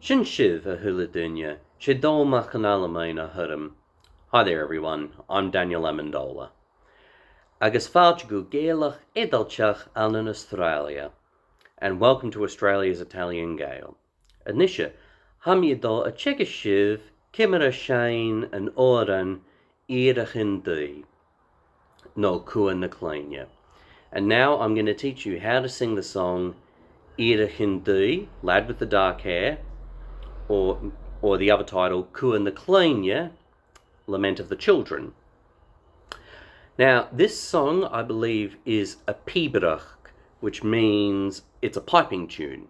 Shin shiv a hula dunya, shidol machanalamaina hurum. Hi there everyone, I'm Daniel Amendola. Agus falchgu gaelach edalchach alnan Australia, and welcome to Australia's Italian Gale. Anisha, hamyadol a chega shiv, kimera shine an oran, irachin dui. No kua naklanya. And now I'm going to teach you how to sing the song Irachin dui, Lad with the Dark Hair, or the other title, Kua Naklanya, Lament of the Children. Now, this song, I believe, is a pibrach, which means it's a piping tune.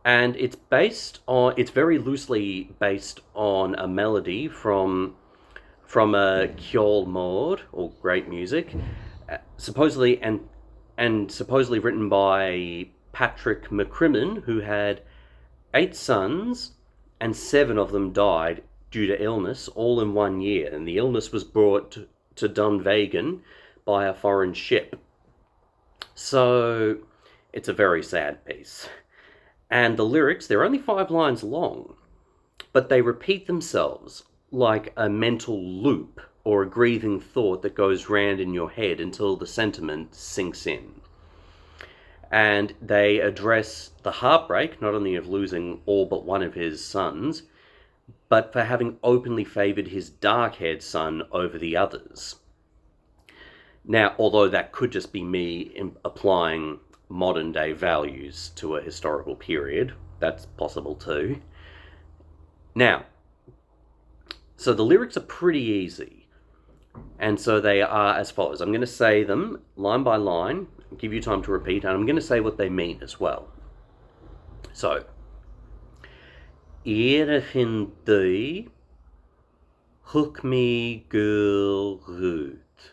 And it's very loosely based on a melody from a Kjol Mord, or great music, supposedly written by Patrick McCrimmon, who had 8 sons, and 7 of them died due to illness, all in 1 year. And the illness was brought to Dunvegan by a foreign ship. So it's a very sad piece. And the lyrics, they're only 5 lines long, but they repeat themselves like a mental loop or a grieving thought that goes round in your head until the sentiment sinks in. And they address the heartbreak, not only of losing all but one of his sons, but for having openly favoured his dark-haired son over the others. Now, although that could just be me applying modern-day values to a historical period, that's possible too. Now, so the lyrics are pretty easy, and so they are as follows. I'm going to say them line by line, give you time to repeat, and I'm going to say what they mean as well. So, Irachin dui, hook me girl root.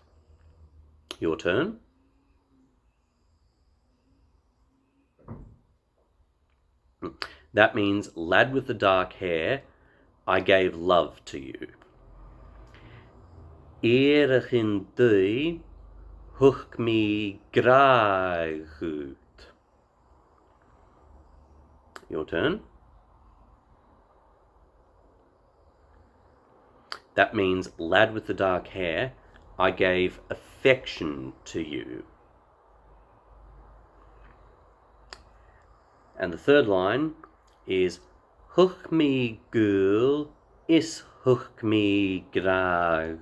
Your turn. That means, lad with the dark hair, I gave love to you. Irachin dui, hook me graag. Your turn. That means, lad with the dark hair, I gave affection to you. And the third line is, hook me girl, is hook me graag.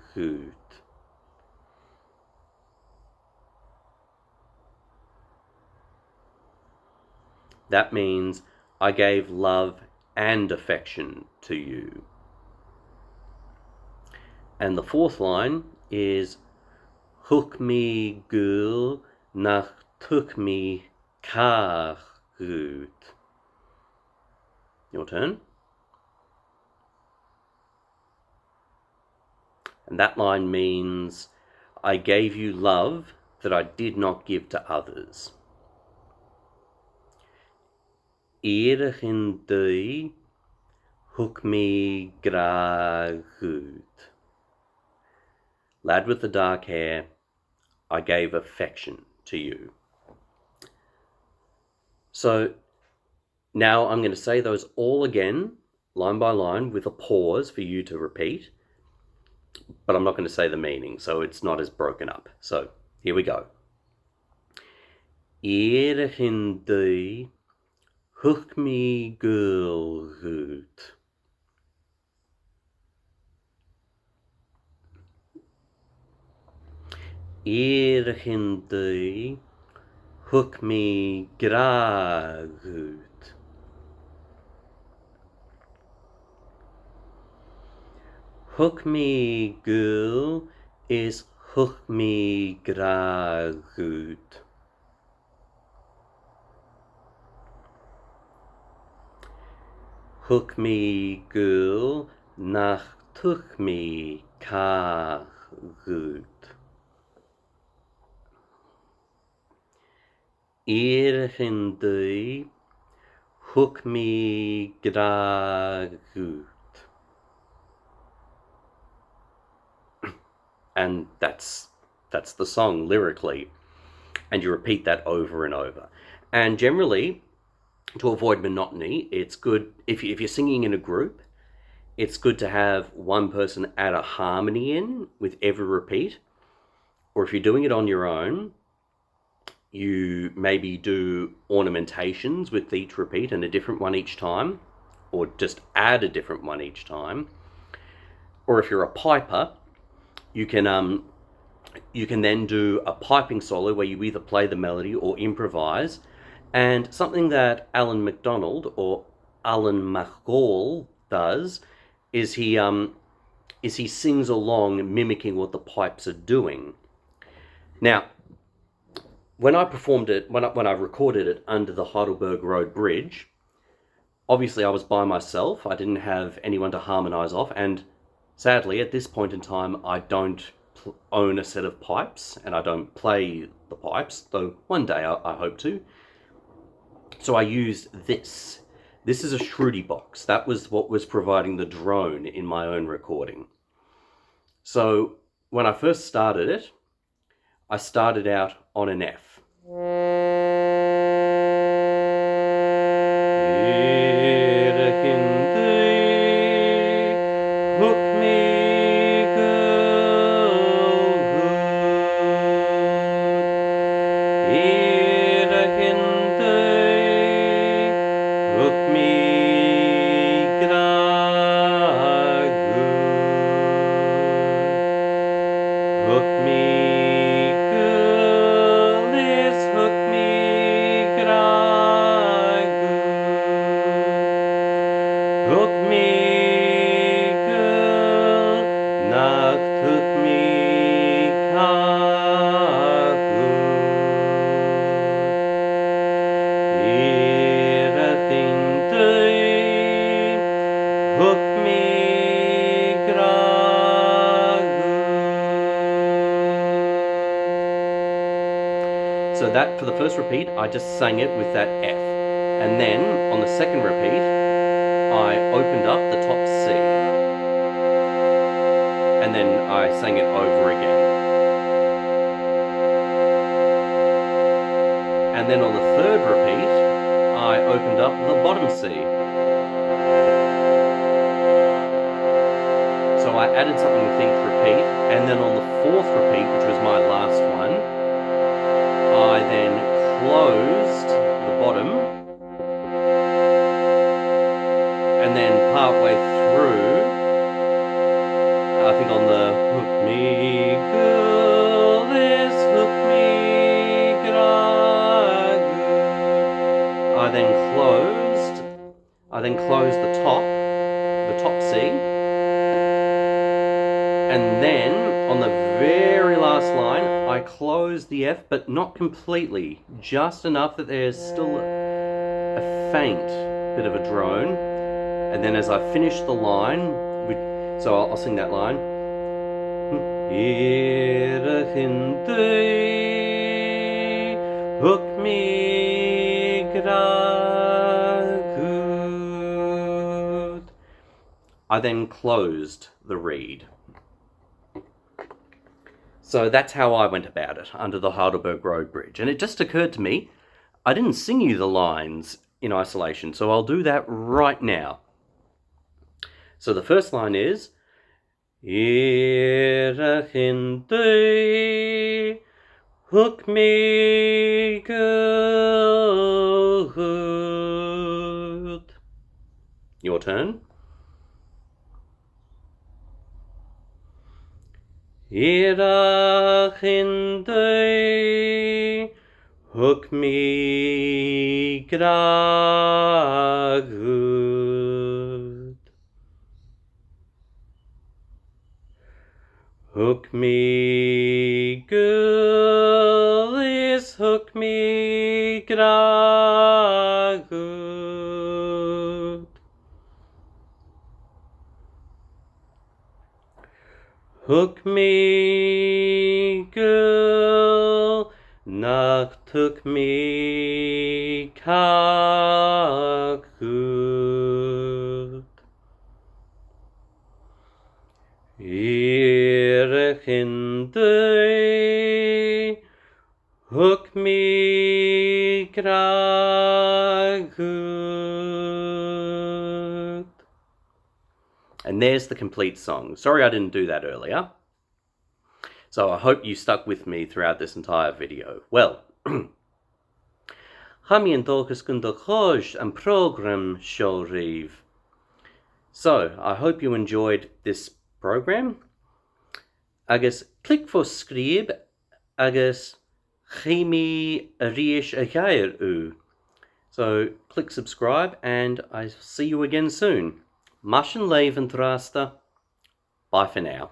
That means, I gave love and affection to you. And the fourth line is, hook me girl, nach tuk me kar gut. Your turn. And that line means, I gave you love that I did not give to others. Irachin dui, hook me graag gut. Lad with the dark hair, I gave affection to you. So now I'm going to say those all again, line by line, with a pause for you to repeat. But I'm not going to say the meaning, so it's not as broken up. So here we go. Irachin dui, hook me girl root. Irachin dui, hook me graag ut. Hook me girl is hook me graag ut. Hook me girl, nach tuk me kar gut. Irachin dui, hook me graag ut. And that's the song lyrically. And you repeat that over and over. And generally, to avoid monotony, it's good if you're singing in a group, it's good to have one person add a harmony in with every repeat. Or if you're doing it on your own, you maybe do ornamentations with each repeat and a different one each time, or just add a different one each time. Or if you're a piper, you can then do a piping solo where you either play the melody or improvise. And something that Alan MacDonald or Alan MacGall does is he sings along mimicking what the pipes are doing. Now, when I performed it, when I recorded it under the Heidelberg Rd Bridge, obviously I was by myself. I didn't have anyone to harmonise off, and sadly at this point in time I don't own a set of pipes and I don't play the pipes, though one day I hope to. So I used this. This is a Shruti Box. That was what was providing the drone in my own recording. So when I first started it, I started out on an F. So that, for the first repeat, I just sang it with that F. And then, on the second repeat, I opened up the top C. And then I sang it over again. And then on the third repeat, I opened up the bottom C. So I added something with each repeat, and then on the fourth repeat, which was my last one, I then closed the bottom, and then partway through, I think on the hook me girl, this hook me gragu, I then closed the top C, and then on the very last line I closed the F, but not completely, just enough that there's still a faint bit of a drone. And then as I finish the line, so I'll sing that line. Hook me gragut. I then closed the reed. So that's how I went about it under the Heidelberg Rd Bridge. And it just occurred to me, I didn't sing you the lines in isolation, so I'll do that right now. So the first line is hook me good. Your turn. Hook me gragut. Hook me gulis, hook me gragut. Hook me girl, nacht hook me kagut. Hook me gragut. And there's the complete song. Sorry I didn't do that earlier. So I hope you stuck with me throughout this entire video. Well, Hamian Dorcas Gundachoj and program show Reeve. So I hope you enjoyed this program. Agus click for scribe agus chimi rish a gair u. So click subscribe and I'll see you again soon. Mashin Lave and Trasta. Bye for now.